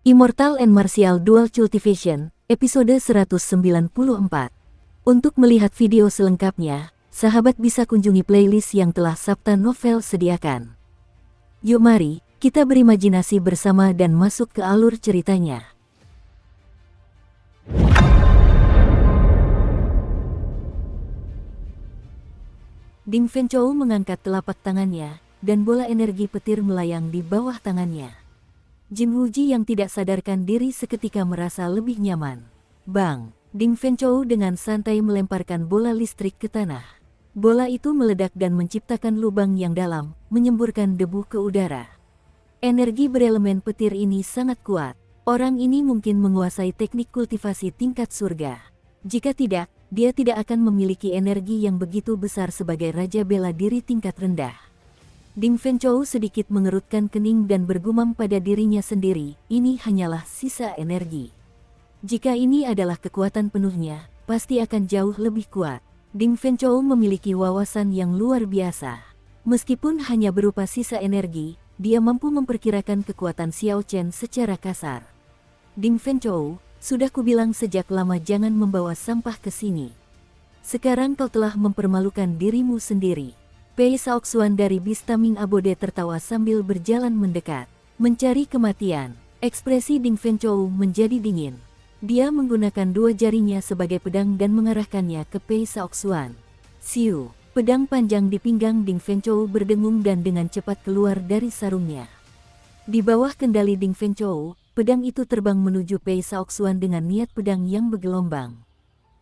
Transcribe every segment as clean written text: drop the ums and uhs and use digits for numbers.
Immortal and Martial Dual Cultivation, episode 194. Untuk melihat video selengkapnya, sahabat bisa kunjungi playlist yang telah Sabta Novel sediakan. Yuk mari, kita berimajinasi bersama dan masuk ke alur ceritanya. Ding Fenchou mengangkat telapak tangannya, dan bola energi petir melayang di bawah tangannya. Jin Wuji yang tidak sadarkan diri seketika merasa lebih nyaman. Bang! Ding Fenchou dengan santai melemparkan bola listrik ke tanah. Bola itu meledak dan menciptakan lubang yang dalam, menyemburkan debu ke udara. Energi berelemen petir ini sangat kuat. Orang ini mungkin menguasai teknik kultivasi tingkat surga. Jika tidak, dia tidak akan memiliki energi yang begitu besar sebagai Raja Bela Diri tingkat rendah. Ding Fenchou sedikit mengerutkan kening dan bergumam pada dirinya sendiri, ini hanyalah sisa energi. Jika ini adalah kekuatan penuhnya, pasti akan jauh lebih kuat. Ding Fenchou memiliki wawasan yang luar biasa. Meskipun hanya berupa sisa energi, dia mampu memperkirakan kekuatan Xiao Chen secara kasar. Ding Fenchou, sudah kubilang sejak lama jangan membawa sampah ke sini. Sekarang kau telah mempermalukan dirimu sendiri. Pei Shaoxuan dari Bistaming Abode tertawa sambil berjalan mendekat. Mencari kematian. Ekspresi Ding Fenchou menjadi dingin. Dia menggunakan dua jarinya sebagai pedang dan mengarahkannya ke Pei Shaoxuan. Siu, pedang panjang di pinggang Ding Fenchou berdengung dan dengan cepat keluar dari sarungnya. Di bawah kendali Ding Fenchou, pedang itu terbang menuju Pei Shaoxuan dengan niat pedang yang bergelombang.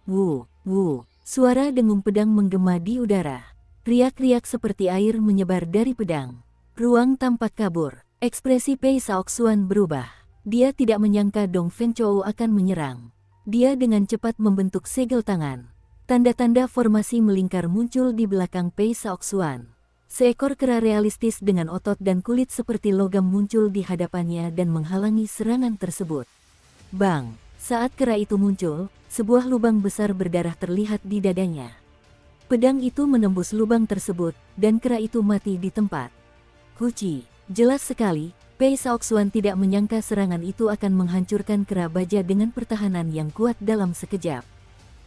Wu, wu, suara dengung pedang menggema di udara. Riak-riak seperti air menyebar dari pedang. Ruang tampak kabur. Ekspresi Pei Shaoxuan berubah. Dia tidak menyangka Dong Fenchou akan menyerang. Dia dengan cepat membentuk segel tangan. Tanda-tanda formasi melingkar muncul di belakang Pei Shaoxuan. Seekor kera realistis dengan otot dan kulit seperti logam muncul di hadapannya dan menghalangi serangan tersebut. Bang! Saat kera itu muncul, sebuah lubang besar berdarah terlihat di dadanya. Pedang itu menembus lubang tersebut, dan kera itu mati di tempat. Huci, jelas sekali, Pei Shaoxuan tidak menyangka serangan itu akan menghancurkan kera baja dengan pertahanan yang kuat dalam sekejap.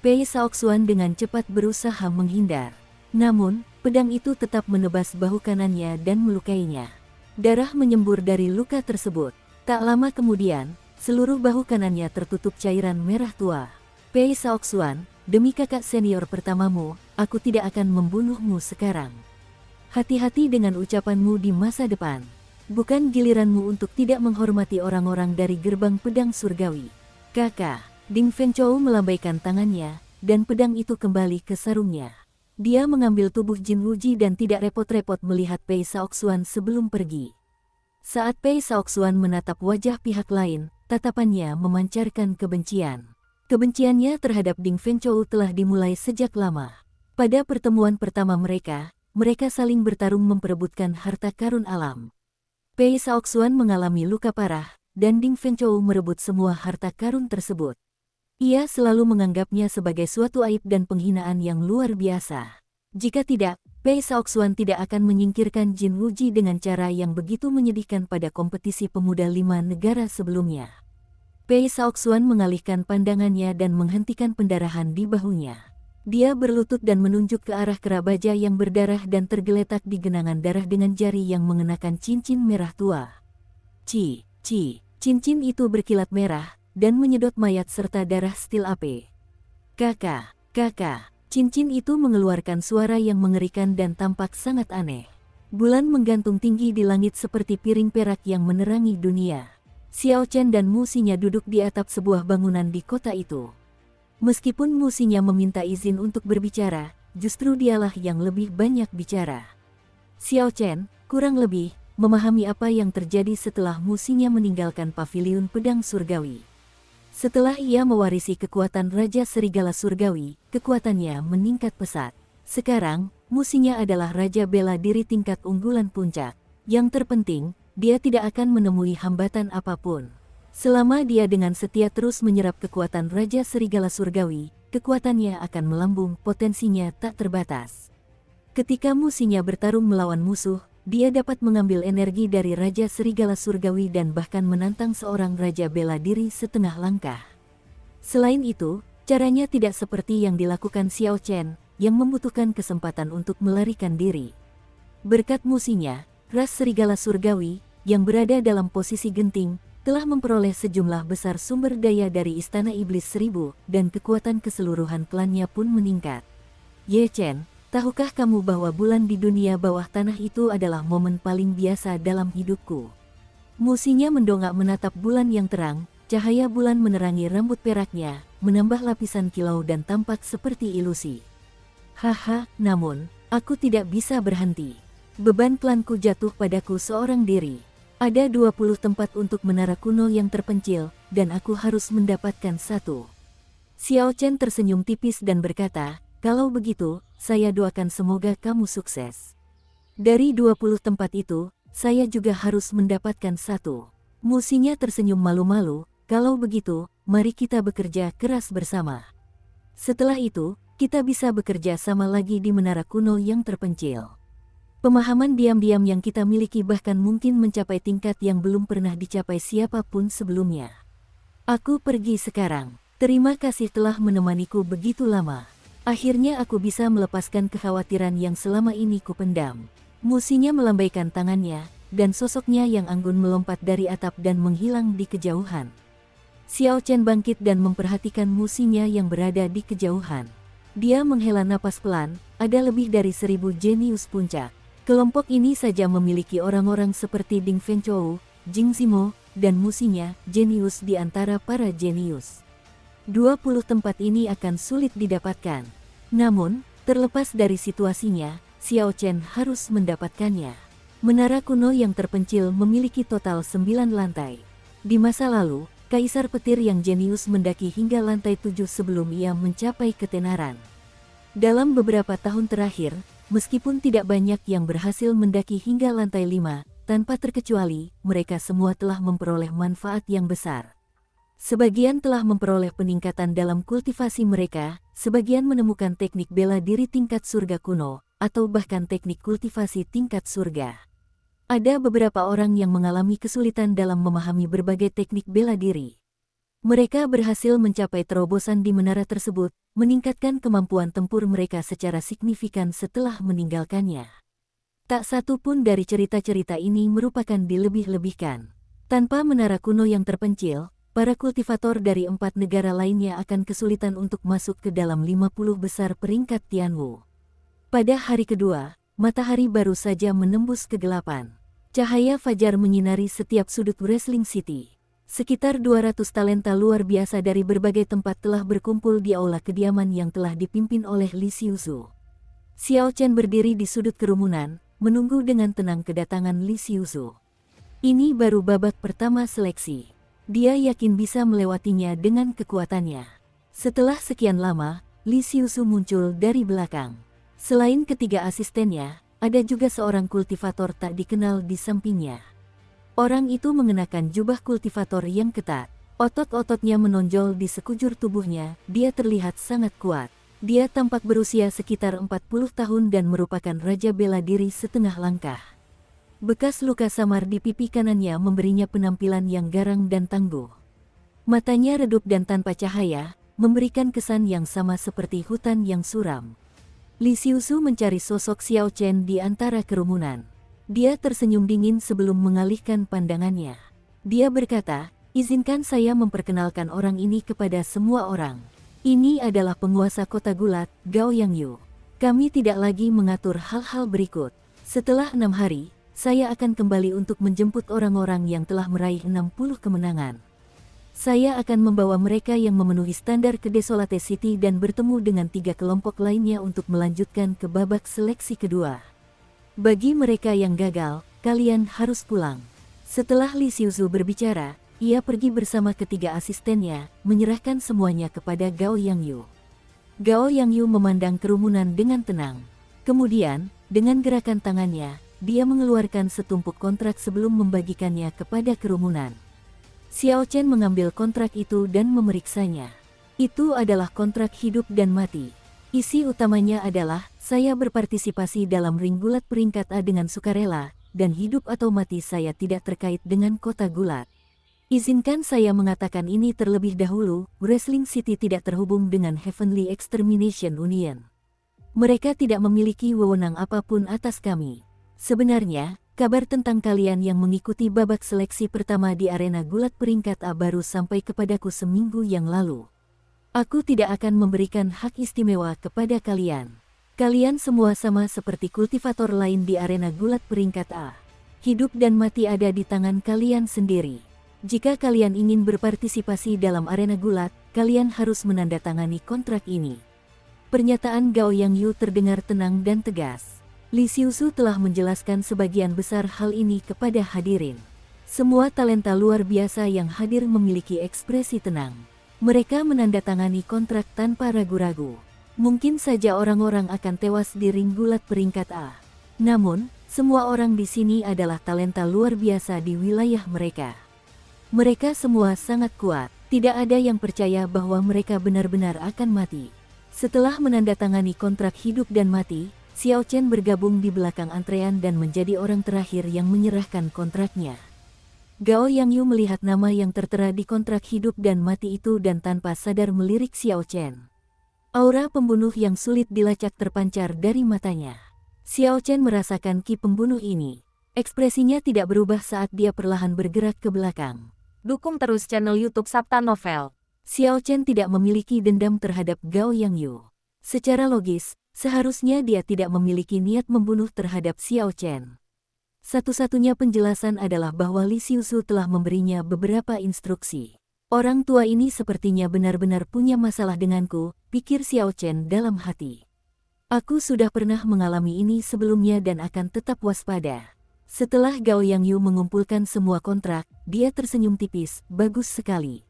Pei Shaoxuan dengan cepat berusaha menghindar. Namun, pedang itu tetap menebas bahu kanannya dan melukainya. Darah menyembur dari luka tersebut. Tak lama kemudian, seluruh bahu kanannya tertutup cairan merah tua. Pei Shaoxuan, demi kakak senior pertamamu, aku tidak akan membunuhmu sekarang. Hati-hati dengan ucapanmu di masa depan. Bukan giliranmu untuk tidak menghormati orang-orang dari gerbang pedang surgawi. Kakak, Ding Fenchou melambaikan tangannya, dan pedang itu kembali ke sarungnya. Dia mengambil tubuh Jin Wuji dan tidak repot-repot melihat Pei Shaoxuan sebelum pergi. Saat Pei Shaoxuan menatap wajah pihak lain, tatapannya memancarkan kebencian. Kebenciannya terhadap Ding Fenchou telah dimulai sejak lama. Pada pertemuan pertama mereka saling bertarung memperebutkan harta karun alam. Pei Shaoxuan mengalami luka parah, dan Ding Fenchou merebut semua harta karun tersebut. Ia selalu menganggapnya sebagai suatu aib dan penghinaan yang luar biasa. Jika tidak, Pei Shaoxuan tidak akan menyingkirkan Jin Wuji dengan cara yang begitu menyedihkan pada kompetisi pemuda 5 negara sebelumnya. Pei Shaoxuan mengalihkan pandangannya dan menghentikan pendarahan di bahunya. Dia berlutut dan menunjuk ke arah kera baja yang berdarah dan tergeletak di genangan darah dengan jari yang mengenakan cincin merah tua. Cincin itu berkilat merah dan menyedot mayat serta darah stil ape. Kakak, cincin itu mengeluarkan suara yang mengerikan dan tampak sangat aneh. Bulan menggantung tinggi di langit seperti piring perak yang menerangi dunia. Xiao Chen dan musinya duduk di atap sebuah bangunan di kota itu. Meskipun musinya meminta izin untuk berbicara, justru dialah yang lebih banyak bicara. Xiao Chen, kurang lebih, memahami apa yang terjadi setelah musinya meninggalkan paviliun pedang surgawi. Setelah ia mewarisi kekuatan Raja Serigala Surgawi, kekuatannya meningkat pesat. Sekarang, musinya adalah Raja Bela Diri tingkat unggulan puncak. Yang terpenting, dia tidak akan menemui hambatan apapun. Selama dia dengan setia terus menyerap kekuatan Raja Serigala Surgawi, kekuatannya akan melambung, potensinya tak terbatas. Ketika musinya bertarung melawan musuh, dia dapat mengambil energi dari Raja Serigala Surgawi dan bahkan menantang seorang raja bela diri setengah langkah. Selain itu, caranya tidak seperti yang dilakukan Xiao Chen, yang membutuhkan kesempatan untuk melarikan diri. Berkat musinya, ras Serigala Surgawi, yang berada dalam posisi genting, telah memperoleh sejumlah besar sumber daya dari Istana Iblis Seribu, dan kekuatan keseluruhan klannya pun meningkat. Ye Chen, tahukah kamu bahwa bulan di dunia bawah tanah itu adalah momen paling biasa dalam hidupku? Musinya mendongak menatap bulan yang terang, cahaya bulan menerangi rambut peraknya, menambah lapisan kilau dan tampak seperti ilusi. Haha, namun, aku tidak bisa berhenti. Beban klanku jatuh padaku seorang diri. Ada 20 tempat untuk menara kuno yang terpencil, dan aku harus mendapatkan satu. Xiao Chen tersenyum tipis dan berkata, kalau begitu, saya doakan semoga kamu sukses. Dari 20 tempat itu, saya juga harus mendapatkan satu. Musinya tersenyum malu-malu, kalau begitu, mari kita bekerja keras bersama. Setelah itu, kita bisa bekerja sama lagi di menara kuno yang terpencil. Pemahaman diam-diam yang kita miliki bahkan mungkin mencapai tingkat yang belum pernah dicapai siapapun sebelumnya. Aku pergi sekarang. Terima kasih telah menemaniku begitu lama. Akhirnya aku bisa melepaskan kekhawatiran yang selama ini kupendam. Musinya melambaikan tangannya, dan sosoknya yang anggun melompat dari atap dan menghilang di kejauhan. Xiao Chen bangkit dan memperhatikan musinya yang berada di kejauhan. Dia menghela napas pelan, ada lebih dari 1000 jenius puncak. Kelompok ini saja memiliki orang-orang seperti Ding Fengchou, Jing Zimo, dan musinya, jenius di antara para jenius. 20 tempat ini akan sulit didapatkan. Namun, terlepas dari situasinya, Xiao Chen harus mendapatkannya. Menara kuno yang terpencil memiliki total 9 lantai. Di masa lalu, Kaisar Petir yang jenius mendaki hingga lantai 7 sebelum ia mencapai ketenaran. Dalam beberapa tahun terakhir, meskipun tidak banyak yang berhasil mendaki hingga lantai 5, tanpa terkecuali, mereka semua telah memperoleh manfaat yang besar. Sebagian telah memperoleh peningkatan dalam kultivasi mereka, sebagian menemukan teknik bela diri tingkat surga kuno, atau bahkan teknik kultivasi tingkat surga. Ada beberapa orang yang mengalami kesulitan dalam memahami berbagai teknik bela diri. Mereka berhasil mencapai terobosan di menara tersebut, meningkatkan kemampuan tempur mereka secara signifikan setelah meninggalkannya. Tak satu pun dari cerita-cerita ini merupakan dilebih-lebihkan. Tanpa menara kuno yang terpencil, para kultivator dari 4 negara lainnya akan kesulitan untuk masuk ke dalam 50 besar peringkat Tianwu. Pada hari kedua, matahari baru saja menembus kegelapan. Cahaya fajar menyinari setiap sudut Wrestling City. Sekitar 200 talenta luar biasa dari berbagai tempat telah berkumpul di aula kediaman yang telah dipimpin oleh Li Xiuzhu. Xiao Chen berdiri di sudut kerumunan, menunggu dengan tenang kedatangan Li Xiuzhu. Ini baru babak pertama seleksi. Dia yakin bisa melewatinya dengan kekuatannya. Setelah sekian lama, Li Xiuzhu muncul dari belakang. Selain ketiga asistennya, ada juga seorang kultivator tak dikenal di sampingnya. Orang itu mengenakan jubah kultivator yang ketat. Otot-ototnya menonjol di sekujur tubuhnya, dia terlihat sangat kuat. Dia tampak berusia sekitar 40 tahun dan merupakan raja bela diri setengah langkah. Bekas luka samar di pipi kanannya memberinya penampilan yang garang dan tangguh. Matanya redup dan tanpa cahaya, memberikan kesan yang sama seperti hutan yang suram. Li Xiuzhu mencari sosok Xiao Chen di antara kerumunan. Dia tersenyum dingin sebelum mengalihkan pandangannya. Dia berkata, izinkan saya memperkenalkan orang ini kepada semua orang. Ini adalah penguasa kota gulat, Gao Yangyu. Kami tidak lagi mengatur hal-hal berikut. Setelah 6 hari, saya akan kembali untuk menjemput orang-orang yang telah meraih 60 kemenangan. Saya akan membawa mereka yang memenuhi standar ke Desolate City dan bertemu dengan 3 kelompok lainnya untuk melanjutkan ke babak seleksi kedua. Bagi mereka yang gagal, kalian harus pulang. Setelah Li Xiuzhu berbicara, ia pergi bersama ketiga asistennya, menyerahkan semuanya kepada Gao Yangyu. Gao Yangyu memandang kerumunan dengan tenang. Kemudian, dengan gerakan tangannya, dia mengeluarkan setumpuk kontrak sebelum membagikannya kepada kerumunan. Xiao Chen mengambil kontrak itu dan memeriksanya. Itu adalah kontrak hidup dan mati. Isi utamanya adalah, saya berpartisipasi dalam ring gulat peringkat A dengan sukarela, dan hidup atau mati saya tidak terkait dengan kota gulat. Izinkan saya mengatakan ini terlebih dahulu, Wrestling City tidak terhubung dengan Heavenly Extermination Union. Mereka tidak memiliki wewenang apapun atas kami. Sebenarnya, kabar tentang kalian yang mengikuti babak seleksi pertama di arena gulat peringkat A baru sampai kepadaku seminggu yang lalu. Aku tidak akan memberikan hak istimewa kepada kalian. Kalian semua sama seperti kultivator lain di arena gulat peringkat A. Hidup dan mati ada di tangan kalian sendiri. Jika kalian ingin berpartisipasi dalam arena gulat, kalian harus menandatangani kontrak ini. Pernyataan Gao Yangyu terdengar tenang dan tegas. Li Xiusu telah menjelaskan sebagian besar hal ini kepada hadirin. Semua talenta luar biasa yang hadir memiliki ekspresi tenang. Mereka menandatangani kontrak tanpa ragu-ragu. Mungkin saja orang-orang akan tewas di ring gulat peringkat A. Namun, semua orang di sini adalah talenta luar biasa di wilayah mereka. Mereka semua sangat kuat, tidak ada yang percaya bahwa mereka benar-benar akan mati. Setelah menandatangani kontrak hidup dan mati, Xiao Chen bergabung di belakang antrean dan menjadi orang terakhir yang menyerahkan kontraknya. Gao Yangyu melihat nama yang tertera di kontrak hidup dan mati itu dan tanpa sadar melirik Xiao Chen. Aura pembunuh yang sulit dilacak terpancar dari matanya. Xiao Chen merasakan ki pembunuh ini. Ekspresinya tidak berubah saat dia perlahan bergerak ke belakang. Dukung terus channel YouTube Sabta Novel. Xiao Chen tidak memiliki dendam terhadap Gao Yangyu. Secara logis, seharusnya dia tidak memiliki niat membunuh terhadap Xiao Chen. Satu-satunya penjelasan adalah bahwa Li Xiusu telah memberinya beberapa instruksi. Orang tua ini sepertinya benar-benar punya masalah denganku, pikir Xiao Chen dalam hati. Aku sudah pernah mengalami ini sebelumnya dan akan tetap waspada. Setelah Gao Yangyu mengumpulkan semua kontrak, dia tersenyum tipis, bagus sekali.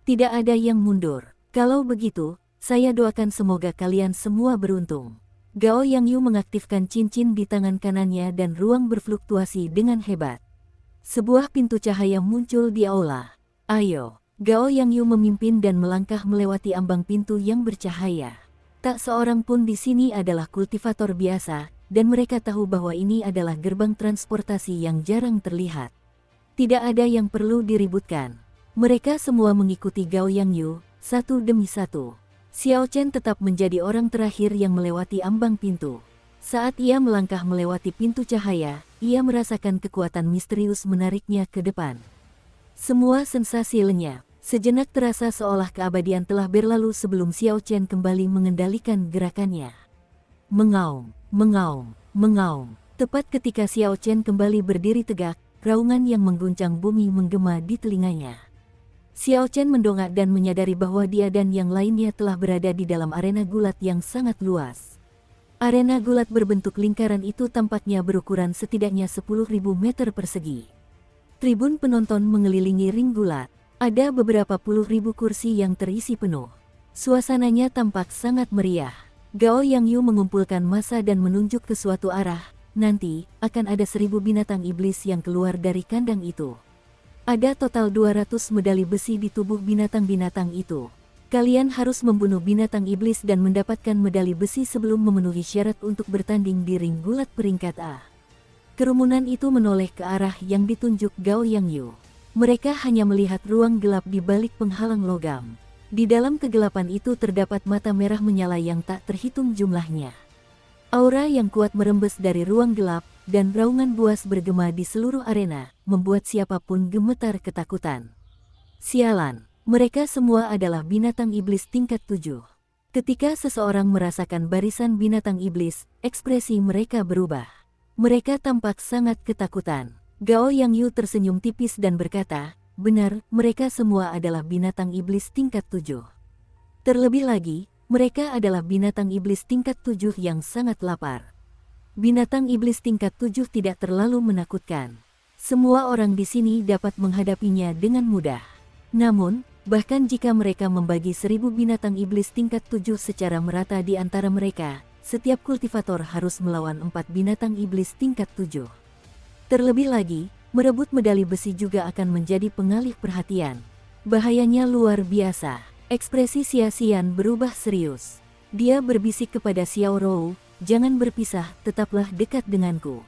Tidak ada yang mundur. Kalau begitu, saya doakan semoga kalian semua beruntung. Gao Yangyu mengaktifkan cincin di tangan kanannya dan ruang berfluktuasi dengan hebat. Sebuah pintu cahaya muncul di aula. Ayo. Gao Yangyu memimpin dan melangkah melewati ambang pintu yang bercahaya. Tak seorang pun di sini adalah kultivator biasa, dan mereka tahu bahwa ini adalah gerbang transportasi yang jarang terlihat. Tidak ada yang perlu diributkan. Mereka semua mengikuti Gao Yangyu, satu demi satu. Xiao Chen tetap menjadi orang terakhir yang melewati ambang pintu. Saat ia melangkah melewati pintu cahaya, ia merasakan kekuatan misterius menariknya ke depan. Semua sensasi lenyap. Sejenak terasa seolah keabadian telah berlalu sebelum Xiao Chen kembali mengendalikan gerakannya. Mengaum, mengaum, mengaum. Tepat ketika Xiao Chen kembali berdiri tegak, raungan yang mengguncang bumi menggema di telinganya. Xiao Chen mendongak dan menyadari bahwa dia dan yang lainnya telah berada di dalam arena gulat yang sangat luas. Arena gulat berbentuk lingkaran itu tampaknya berukuran setidaknya 10.000 meter persegi. Tribun penonton mengelilingi ring gulat. Ada beberapa puluh ribu kursi yang terisi penuh. Suasananya tampak sangat meriah. Gao Yangyu mengumpulkan massa dan menunjuk ke suatu arah. Nanti, akan ada 1000 binatang iblis yang keluar dari kandang itu. Ada total 200 medali besi di tubuh binatang-binatang itu. Kalian harus membunuh binatang iblis dan mendapatkan medali besi sebelum memenuhi syarat untuk bertanding di ring gulat peringkat A. Kerumunan itu menoleh ke arah yang ditunjuk Gao Yangyu. Mereka hanya melihat ruang gelap di balik penghalang logam. Di dalam kegelapan itu terdapat mata merah menyala yang tak terhitung jumlahnya. Aura yang kuat merembes dari ruang gelap, dan raungan buas bergema di seluruh arena, membuat siapapun gemetar ketakutan. Sialan, mereka semua adalah binatang iblis tingkat 7. Ketika seseorang merasakan barisan binatang iblis, ekspresi mereka berubah. Mereka tampak sangat ketakutan. Gao Yangyu tersenyum tipis dan berkata, benar, mereka semua adalah binatang iblis tingkat 7. Terlebih lagi, mereka adalah binatang iblis tingkat 7 yang sangat lapar. Binatang iblis tingkat 7 tidak terlalu menakutkan. Semua orang di sini dapat menghadapinya dengan mudah. Namun, bahkan jika mereka membagi 1000 binatang iblis tingkat 7 secara merata di antara mereka, setiap kultivator harus melawan 4 binatang iblis tingkat 7. Terlebih lagi, merebut medali besi juga akan menjadi pengalih perhatian. Bahayanya luar biasa. Ekspresi Xia Xian berubah serius. Dia berbisik kepada Xiao Rou, jangan berpisah, tetaplah dekat denganku.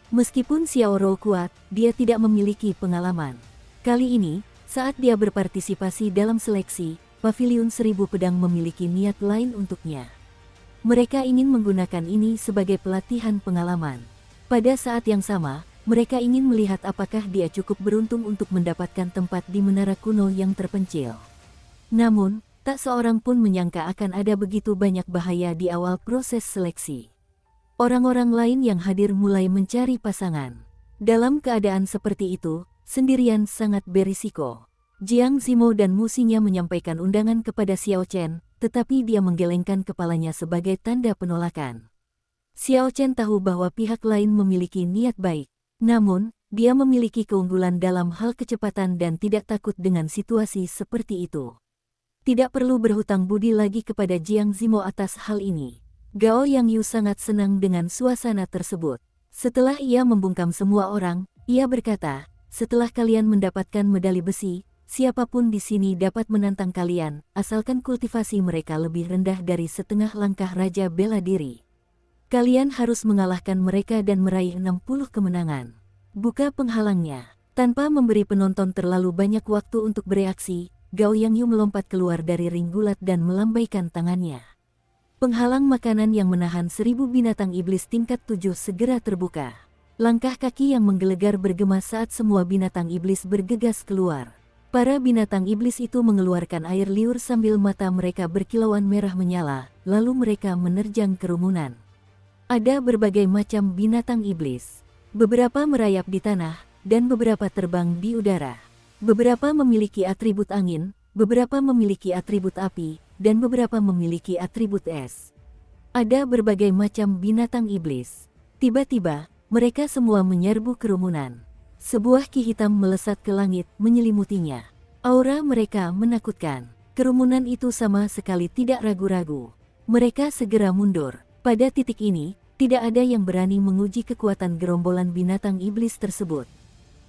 Meskipun Xiao Rou kuat, dia tidak memiliki pengalaman. Kali ini, saat dia berpartisipasi dalam seleksi, Paviliun Seribu Pedang memiliki niat lain untuknya. Mereka ingin menggunakan ini sebagai pelatihan pengalaman. Pada saat yang sama, mereka ingin melihat apakah dia cukup beruntung untuk mendapatkan tempat di menara kuno yang terpencil. Namun, tak seorang pun menyangka akan ada begitu banyak bahaya di awal proses seleksi. Orang-orang lain yang hadir mulai mencari pasangan. Dalam keadaan seperti itu, sendirian sangat berisiko. Jiang Zimo dan musinya menyampaikan undangan kepada Xiao Chen, tetapi dia menggelengkan kepalanya sebagai tanda penolakan. Xiao Chen tahu bahwa pihak lain memiliki niat baik. Namun, dia memiliki keunggulan dalam hal kecepatan dan tidak takut dengan situasi seperti itu. Tidak perlu berhutang budi lagi kepada Jiang Zimo atas hal ini. Gao Yangyu sangat senang dengan suasana tersebut. Setelah ia membungkam semua orang, ia berkata, "Setelah kalian mendapatkan medali besi, siapapun di sini dapat menantang kalian, asalkan kultivasi mereka lebih rendah dari setengah langkah Raja Bela Diri. Kalian harus mengalahkan mereka dan meraih 60 kemenangan." Buka penghalangnya. Tanpa memberi penonton terlalu banyak waktu untuk bereaksi, Gao Yangyu melompat keluar dari ring gulat dan melambaikan tangannya. Penghalang makanan yang menahan 1000 binatang iblis tingkat 7 segera terbuka. Langkah kaki yang menggelegar bergema saat semua binatang iblis bergegas keluar. Para binatang iblis itu mengeluarkan air liur sambil mata mereka berkilauan merah menyala, lalu mereka menerjang kerumunan. Ada berbagai macam binatang iblis. Beberapa merayap di tanah, dan beberapa terbang di udara. Beberapa memiliki atribut angin, beberapa memiliki atribut api, dan beberapa memiliki atribut es. Ada berbagai macam binatang iblis. Tiba-tiba, mereka semua menyerbu kerumunan. Sebuah ki hitam melesat ke langit, menyelimutinya. Aura mereka menakutkan. Kerumunan itu sama sekali tidak ragu-ragu. Mereka segera mundur. Pada titik ini, tidak ada yang berani menguji kekuatan gerombolan binatang iblis tersebut.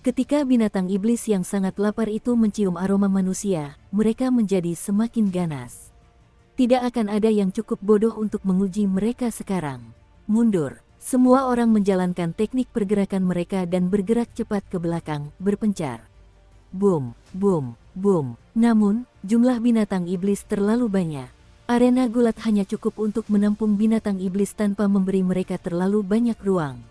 Ketika binatang iblis yang sangat lapar itu mencium aroma manusia, mereka menjadi semakin ganas. Tidak akan ada yang cukup bodoh untuk menguji mereka sekarang. Mundur. Semua orang menjalankan teknik pergerakan mereka dan bergerak cepat ke belakang, berpencar. Boom, boom, boom. Namun, jumlah binatang iblis terlalu banyak. Arena gulat hanya cukup untuk menampung binatang iblis tanpa memberi mereka terlalu banyak ruang.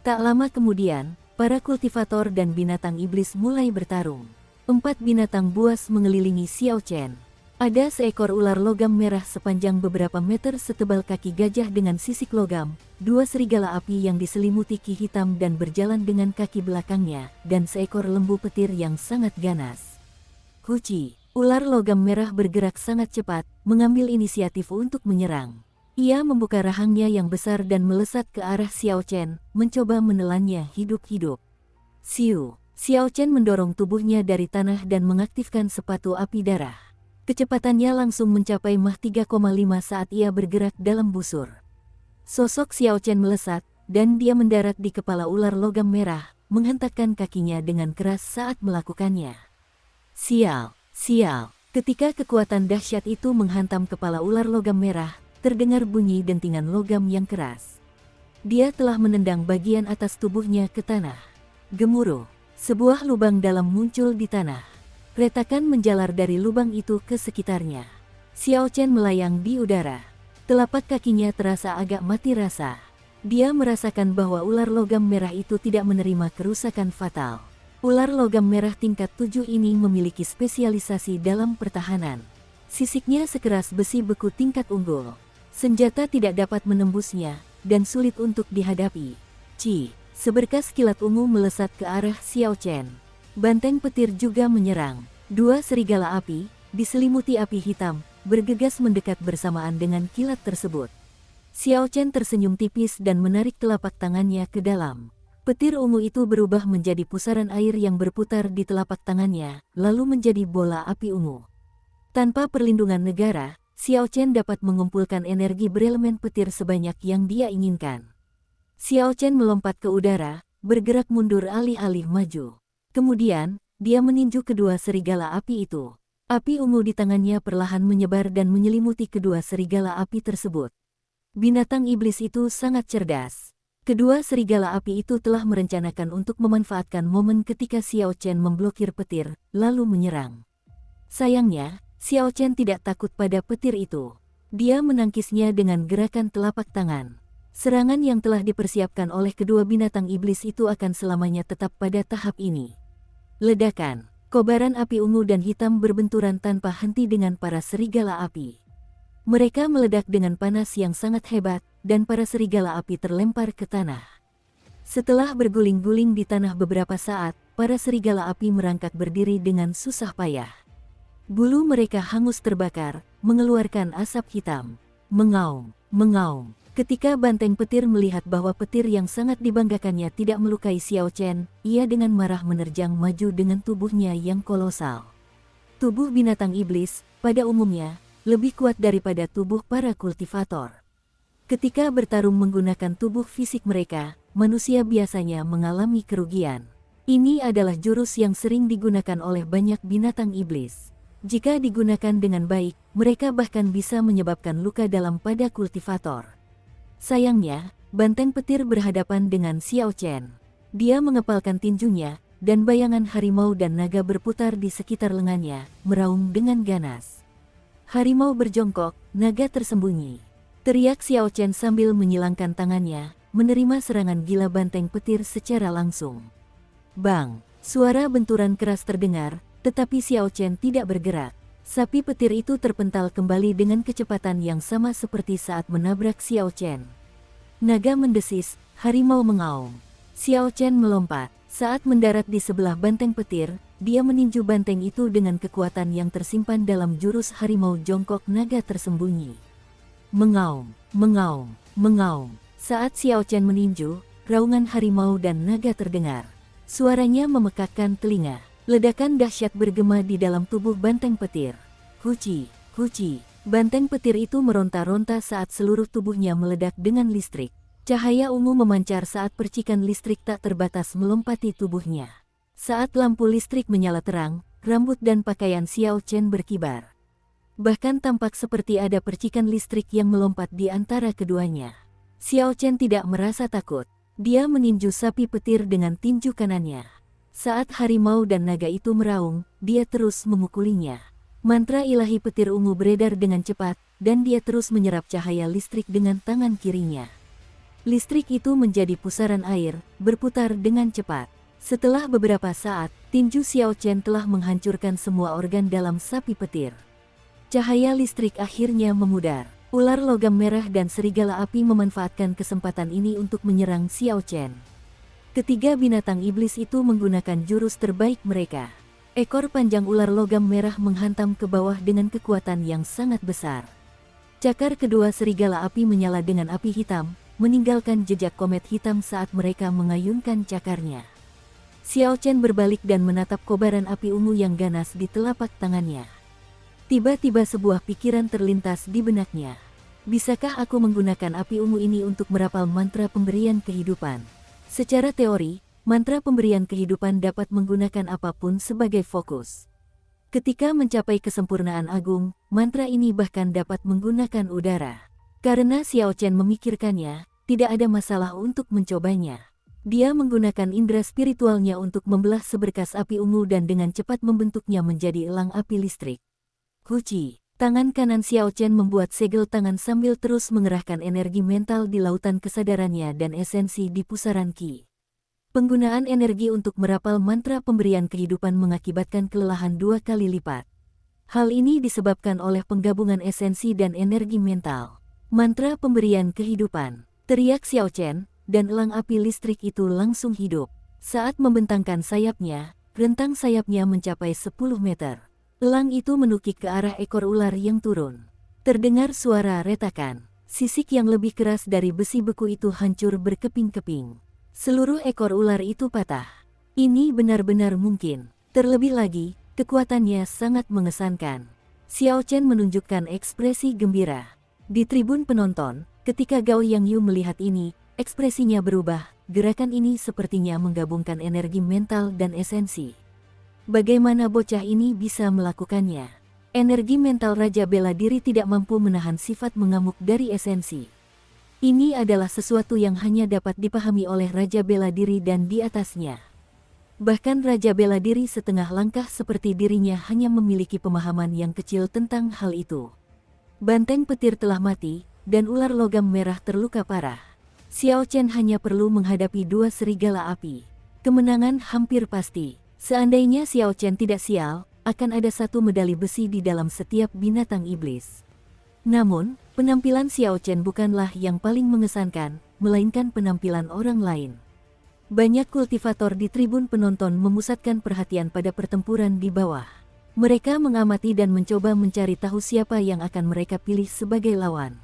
Tak lama kemudian, para kultivator dan binatang iblis mulai bertarung. 4 binatang buas mengelilingi Xiao Chen. Ada seekor ular logam merah sepanjang beberapa meter setebal kaki gajah dengan sisik logam, 2 serigala api yang diselimuti ki hitam dan berjalan dengan kaki belakangnya, dan seekor lembu petir yang sangat ganas. Huci, ular logam merah bergerak sangat cepat, mengambil inisiatif untuk menyerang. Ia membuka rahangnya yang besar dan melesat ke arah Xiao Chen, mencoba menelannya hidup-hidup. Siu, Xiao Chen mendorong tubuhnya dari tanah dan mengaktifkan sepatu api darah. Kecepatannya langsung mencapai Mach 3,5 saat ia bergerak dalam busur. Sosok Xiao Chen melesat, dan dia mendarat di kepala ular logam merah, menghentakkan kakinya dengan keras saat melakukannya. Sial, sial. Ketika kekuatan dahsyat itu menghantam kepala ular logam merah, terdengar bunyi dentingan logam yang keras. Dia telah menendang bagian atas tubuhnya ke tanah. Gemuruh, sebuah lubang dalam muncul di tanah. Retakan menjalar dari lubang itu ke sekitarnya. Xiao Chen melayang di udara. Telapak kakinya terasa agak mati rasa. Dia merasakan bahwa ular logam merah itu tidak menerima kerusakan fatal. Ular logam merah tingkat 7 ini memiliki spesialisasi dalam pertahanan. Sisiknya sekeras besi beku tingkat unggul. Senjata tidak dapat menembusnya, dan sulit untuk dihadapi. Seberkas kilat ungu melesat ke arah Xiao Chen. Banteng petir juga menyerang. 2 serigala api, diselimuti api hitam, bergegas mendekat bersamaan dengan kilat tersebut. Xiao Chen tersenyum tipis dan menarik telapak tangannya ke dalam. Petir ungu itu berubah menjadi pusaran air yang berputar di telapak tangannya, lalu menjadi bola api ungu. Tanpa perlindungan negara, Xiao Chen dapat mengumpulkan energi berelemen petir sebanyak yang dia inginkan. Xiao Chen melompat ke udara, bergerak mundur alih-alih maju. Kemudian, dia meninju kedua serigala api itu. Api ungu di tangannya perlahan menyebar dan menyelimuti kedua serigala api tersebut. Binatang iblis itu sangat cerdas. Kedua serigala api itu telah merencanakan untuk memanfaatkan momen ketika Xiao Chen memblokir petir, lalu menyerang. Sayangnya, Xiao Chen tidak takut pada petir itu. Dia menangkisnya dengan gerakan telapak tangan. Serangan yang telah dipersiapkan oleh kedua binatang iblis itu akan selamanya tetap pada tahap ini. Ledakan, kobaran api ungu dan hitam berbenturan tanpa henti dengan para serigala api. Mereka meledak dengan panas yang sangat hebat, dan para serigala api terlempar ke tanah. Setelah berguling-guling di tanah beberapa saat, para serigala api merangkak berdiri dengan susah payah. Bulu mereka hangus terbakar, mengeluarkan asap hitam. Mengaum, mengaum. Ketika banteng petir melihat bahwa petir yang sangat dibanggakannya tidak melukai Xiao Chen, ia dengan marah menerjang maju dengan tubuhnya yang kolosal. Tubuh binatang iblis, pada umumnya, lebih kuat daripada tubuh para kultivator. Ketika bertarung menggunakan tubuh fisik mereka, manusia biasanya mengalami kerugian. Ini adalah jurus yang sering digunakan oleh banyak binatang iblis. Jika digunakan dengan baik, mereka bahkan bisa menyebabkan luka dalam pada kultivator. Sayangnya, banteng petir berhadapan dengan Xiao Chen. Dia mengepalkan tinjunya, dan bayangan harimau dan naga berputar di sekitar lengannya, meraung dengan ganas. Harimau berjongkok, naga tersembunyi. Teriak Xiao Chen sambil menyilangkan tangannya, menerima serangan gila banteng petir secara langsung. Bang! Suara benturan keras terdengar, tetapi Xiao Chen tidak bergerak. Sapi petir itu terpental kembali dengan kecepatan yang sama seperti saat menabrak Xiao Chen. Naga mendesis, harimau mengaum. Xiao Chen melompat. Saat mendarat di sebelah banteng petir, dia meninju banteng itu dengan kekuatan yang tersimpan dalam jurus harimau jongkok naga tersembunyi. Mengaum, mengaum, mengaum. Saat Xiao Chen meninju, raungan harimau dan naga terdengar. Suaranya memekakkan telinga. Ledakan dahsyat bergema di dalam tubuh banteng petir. Huci, huci. Banteng petir itu meronta-ronta saat seluruh tubuhnya meledak dengan listrik. Cahaya ungu memancar saat percikan listrik tak terbatas melompati tubuhnya. Saat lampu listrik menyala terang, rambut dan pakaian Xiao Chen berkibar. Bahkan tampak seperti ada percikan listrik yang melompat di antara keduanya. Xiao Chen tidak merasa takut. Dia meninju sapi petir dengan tinju kanannya. Saat harimau dan naga itu meraung, dia terus memukulinya. Mantra ilahi petir ungu beredar dengan cepat, dan dia terus menyerap cahaya listrik dengan tangan kirinya. Listrik itu menjadi pusaran air, berputar dengan cepat. Setelah beberapa saat, tinju Xiao Chen telah menghancurkan semua organ dalam sapi petir. Cahaya listrik akhirnya memudar. Ular logam merah dan serigala api memanfaatkan kesempatan ini untuk menyerang Xiao Chen. Ketiga binatang iblis itu menggunakan jurus terbaik mereka. Ekor panjang ular logam merah menghantam ke bawah dengan kekuatan yang sangat besar. Cakar kedua serigala api menyala dengan api hitam, meninggalkan jejak komet hitam saat mereka mengayunkan cakarnya. Xiao Chen berbalik dan menatap kobaran api ungu yang ganas di telapak tangannya. Tiba-tiba sebuah pikiran terlintas di benaknya. Bisakah aku menggunakan api ungu ini untuk merapal mantra pemberian kehidupan? Secara teori, mantra pemberian kehidupan dapat menggunakan apapun sebagai fokus. Ketika mencapai kesempurnaan agung, mantra ini bahkan dapat menggunakan udara. Karena Xiao Chen memikirkannya, tidak ada masalah untuk mencobanya. Dia menggunakan indera spiritualnya untuk membelah seberkas api ungu dan dengan cepat membentuknya menjadi elang api listrik. Huci, tangan kanan Xiao Chen membuat segel tangan sambil terus mengerahkan energi mental di lautan kesadarannya dan esensi di pusaran Qi. Penggunaan energi untuk merapal mantra pemberian kehidupan mengakibatkan kelelahan 2 kali lipat. Hal ini disebabkan oleh penggabungan esensi dan energi mental. Mantra pemberian kehidupan, teriak Xiao Chen, dan elang api listrik itu langsung hidup. Saat membentangkan sayapnya, rentang sayapnya mencapai 10 meter. Elang itu menukik ke arah ekor ular yang turun. Terdengar suara retakan. Sisik yang lebih keras dari besi beku itu hancur berkeping-keping. Seluruh ekor ular itu patah. Ini benar-benar mungkin. Terlebih lagi, kekuatannya sangat mengesankan. Xiao Chen menunjukkan ekspresi gembira. Di tribun penonton, ketika Gao Yangyu melihat ini, ekspresinya berubah. Gerakan ini sepertinya menggabungkan energi mental dan esensi. Bagaimana bocah ini bisa melakukannya? Energi mental Raja Bela Diri tidak mampu menahan sifat mengamuk dari esensi. Ini adalah sesuatu yang hanya dapat dipahami oleh Raja Bela Diri dan di atasnya. Bahkan Raja Bela Diri setengah langkah seperti dirinya hanya memiliki pemahaman yang kecil tentang hal itu. Banteng petir telah mati, dan ular logam merah terluka parah. Xiao Chen hanya perlu menghadapi 2 serigala api. Kemenangan hampir pasti. Seandainya Xiao Chen tidak sial, akan ada 1 medali besi di dalam setiap binatang iblis. Namun, penampilan Xiao Chen bukanlah yang paling mengesankan, melainkan penampilan orang lain. Banyak kultivator di tribun penonton memusatkan perhatian pada pertempuran di bawah. Mereka mengamati dan mencoba mencari tahu siapa yang akan mereka pilih sebagai lawan.